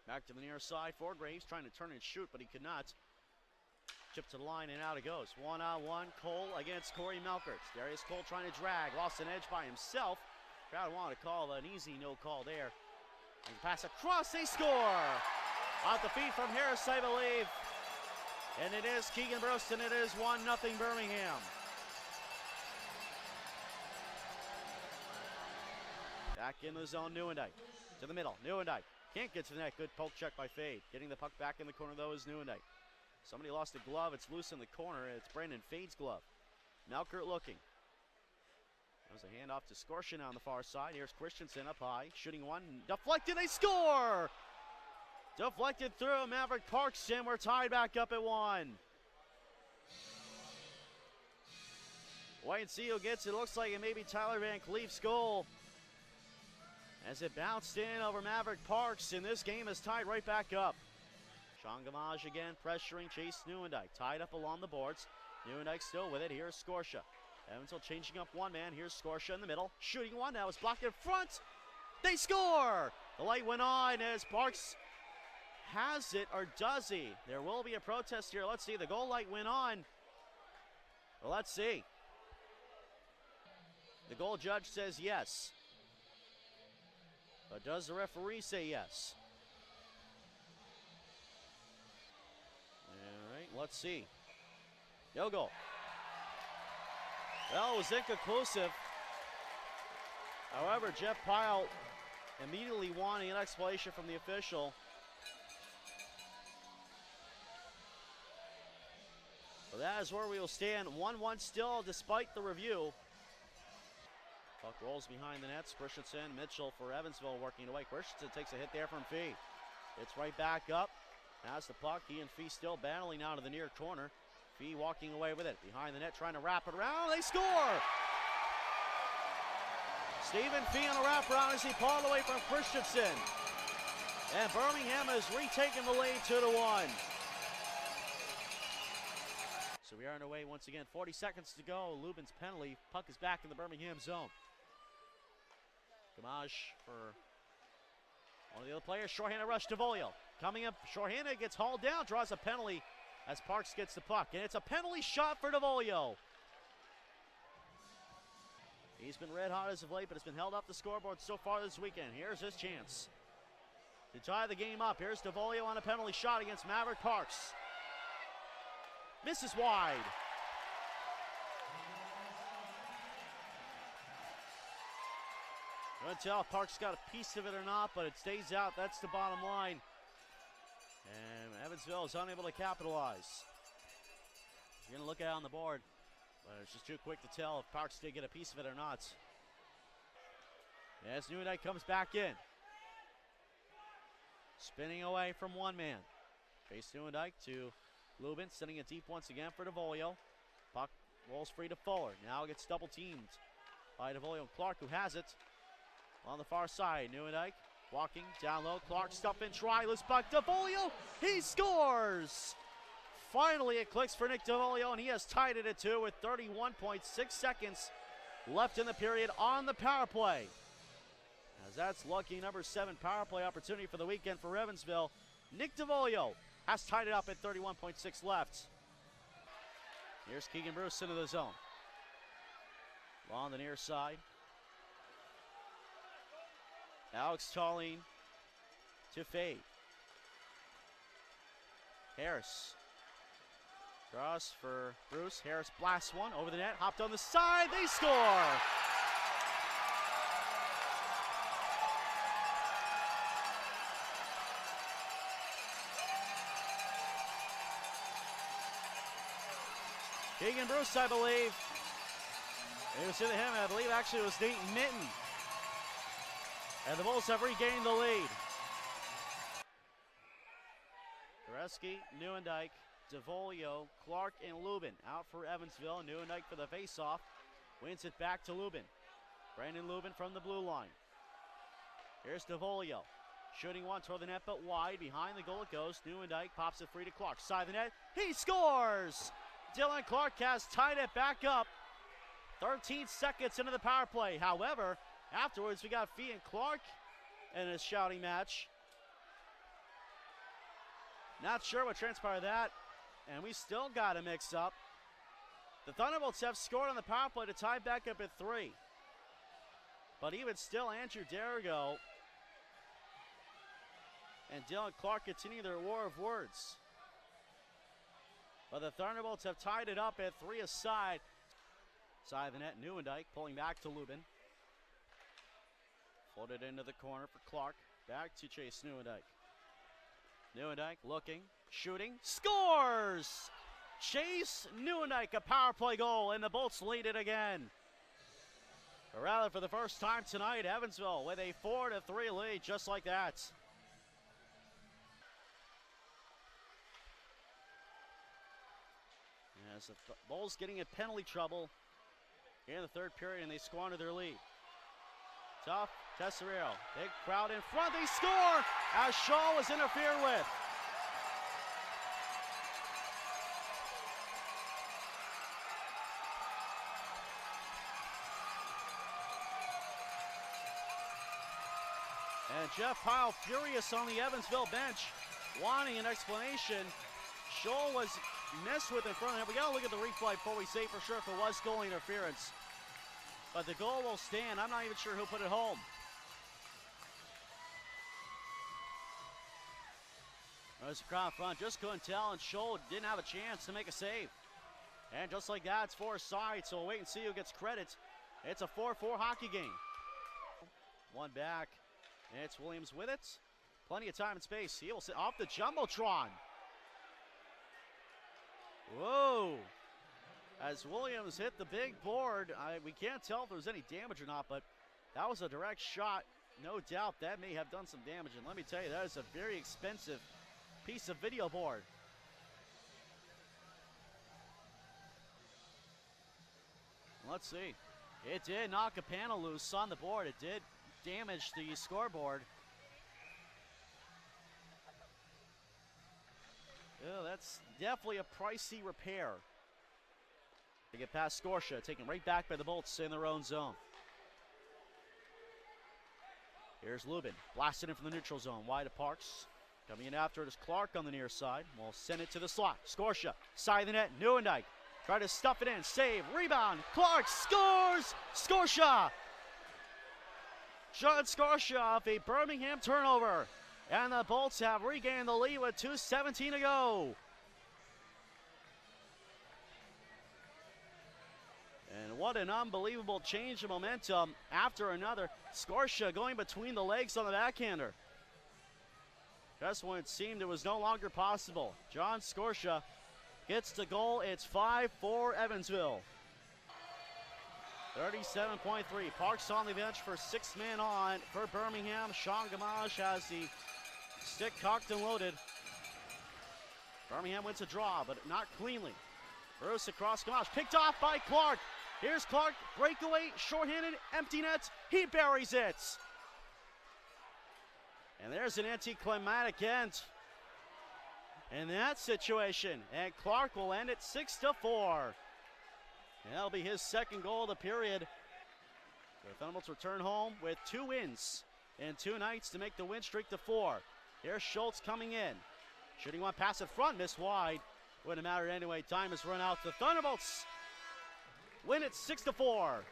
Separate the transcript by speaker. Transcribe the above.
Speaker 1: Back to the near side for Graves, trying to turn and shoot, but he could not. Chip to the line and out it goes. One-on-one, Cole against Corey Melkert. Darius Cole trying to drag, lost an edge by himself. Crowd wanted to call an easy no call there. And the pass across, they score! Off the feet from Harris, I believe. And it is Keegan Bruce, and it is 1-0 Birmingham. Back in the zone, Nieuwendyk. To the middle, Nieuwendyk. Can't get to the net, good poke check by Fade. Getting the puck back in the corner though is Nieuwendyk. Somebody lost a glove, it's loose in the corner, it's Brandon Fade's glove. Melkert looking. There's a handoff to Scorshin on the far side. Here's Christensen up high, shooting one, deflected, they score! Deflected through Maverick Parks, and we're tied back up at 1. Wait and see who gets it. Looks like it may be Tyler Van Cleef's goal. As it bounced in over Maverick Parks, and this game is tied right back up. Sean Gamage again pressuring Chase Nieuwendyk. Tied up along the boards. Nieuwendyk still with it. Here's Scorsha. Evansville changing up one man. Here's Scorsha in the middle. Shooting one. Now it's blocked in front. They score! The light went on as Parks has it, or does he? There will be a protest here. Let's see. The goal light went on. Well, let's see. The goal judge says yes. But does the referee say yes? All right, let's see. No goal. Well, it was inconclusive. However, Jeff Pyle immediately wanting an explanation from the official. Well, that is where we will stand. 1-1 still despite the review. Puck rolls behind the nets. Christensen, Mitchell for Evansville working away. Christensen takes a hit there from Fee. It's right back up. Has the puck. He and Fee still battling out of the near corner. Fee walking away with it. Behind the net trying to wrap it around. They score! Stephen Fee on a wraparound as he pulled away from Christensen. And Birmingham has retaken the lead 2-1. So we are underway once again. 40 seconds to go. Lubin's penalty. Puck is back in the Birmingham zone. Gamage for one of the other players. Shorthanded rush to Volio. Coming up, shorthanded, gets hauled down, draws a penalty as Parks gets the puck. And it's a penalty shot for DeVolio. He's been red hot as of late, but it's been held up the scoreboard so far this weekend. Here's his chance to tie the game up. Here's DeVolio on a penalty shot against Maverick Parks. Misses wide. I couldn't tell if Parks got a piece of it or not, but it stays out. That's the bottom line. And Evansville is unable to capitalize. You're going to look at it on the board, but it's just too quick to tell if Parks did get a piece of it or not. As Nieuwendyk comes back in. Spinning away from one man. Chase Nieuwendyk to Lubin, sending it deep once again for DeVolio. Puck rolls free to Fuller. Now gets double teamed by DeVolio and Clark, who has it. On the far side, Nieuwendyk walking down low. Clark stuff in try, loose puck. DeVolio, he scores! Finally, it clicks for Nick DeVolio, and he has tied it at 2 with 31.6 seconds left in the period on the power play. As that's lucky number 7 power play opportunity for the weekend for Evansville. Nick DeVolio has tied it up at 31.6 left. Here's Keegan Bruce into the zone. On the near side. Alex Tallene to Fade. Harris. Cross for Bruce. Harris blasts one over the net. Hopped on the side. They score! Keegan Bruce, I believe. It was to him, I believe actually it was Nate Mitten. And the Bulls have regained the lead. Goreski, Nieuwendyk, DeVolio, Clark, and Lubin out for Evansville. Nieuwendyk for the faceoff. Wins it back to Lubin. Brandon Lubin from the blue line. Here's DeVolio. Shooting one toward the net, but wide. Behind the goal it goes. Nieuwendyk pops it free to Clark. Side of the net. He scores! Dylan Clark has tied it back up. 13 seconds into the power play. However, afterwards we got Fee and Clark in a shouting match. Not sure what transpired that, and we still got a mix-up. The Thunderbolts have scored on the power play to tie back up at 3. But even still, Andrew Derigo and Dylan Clark continue their war of words. But the Thunderbolts have tied it up at 3 aside. Side of the net, Neuendijk pulling back to Lubin. Floated into the corner for Clark. Back to Chase Neuendijk. Neuendijk looking, shooting, scores! Chase Neuendijk, a power play goal, and the Bolts lead it again. A rally for the first time tonight, Evansville with a 4-3 lead, just like that. As the Bulls getting in penalty trouble here in the third period, and they squander their lead. Tough, Tesserero, big crowd in front, they score as Shaw was interfered with. And Jeff Pyle furious on the Evansville bench, wanting an explanation. Shaw was messed with in front of him. We gotta look at the replay before we say for sure if it was goal interference. But the goal will stand. I'm not even sure who put it home. There's the crowd front, just couldn't tell, and Shaw didn't have a chance to make a save. And just like that, it's 4 aside, so we'll wait and see who gets credit. It's a 4-4 hockey game. One back, and it's Williams with it. Plenty of time and space. He will sit off the Jumbotron. Whoa. As Williams hit the big board, we can't tell if there was any damage or not, but that was a direct shot. No doubt that may have done some damage, and let me tell you, that is a very expensive piece of video board. Let's see. It did knock a panel loose on the board. It did damage the scoreboard. Yeah, that's definitely a pricey repair. They get past Scotia, taken right back by the Bolts in their own zone. Here's Lubin, blasted in from the neutral zone, wide of Parks. Coming in after it is Clark on the near side. We'll send it to the slot. Scotia, side of the net, Neuendijk. Try to stuff it in, save, rebound, Clark scores! Scotia! John Scotia off a Birmingham turnover. And the Bolts have regained the lead with 2:17 to go. And what an unbelievable change of momentum after another. Scotia going between the legs on the backhander. Just when it seemed it was no longer possible. John Scotia gets the goal. It's 5-4 Evansville. 37.3. Parks on the bench for 6 men on for Birmingham. Sean Gamage has the stick cocked and loaded. Birmingham wins a draw, but not cleanly. Bruce across Gamage, picked off by Clark. Here's Clark, breakaway, shorthanded, empty net. He buries it. And there's an anticlimactic end in that situation. And Clark will end it 6-4. And that'll be his second goal of the period. The Thunderbolts return home with 2 wins in 2 nights to make the win streak to 4. Here's Schultz coming in. Shooting one pass in front, missed wide. Wouldn't have mattered anyway. Time has run out. The Thunderbolts win it 6-4.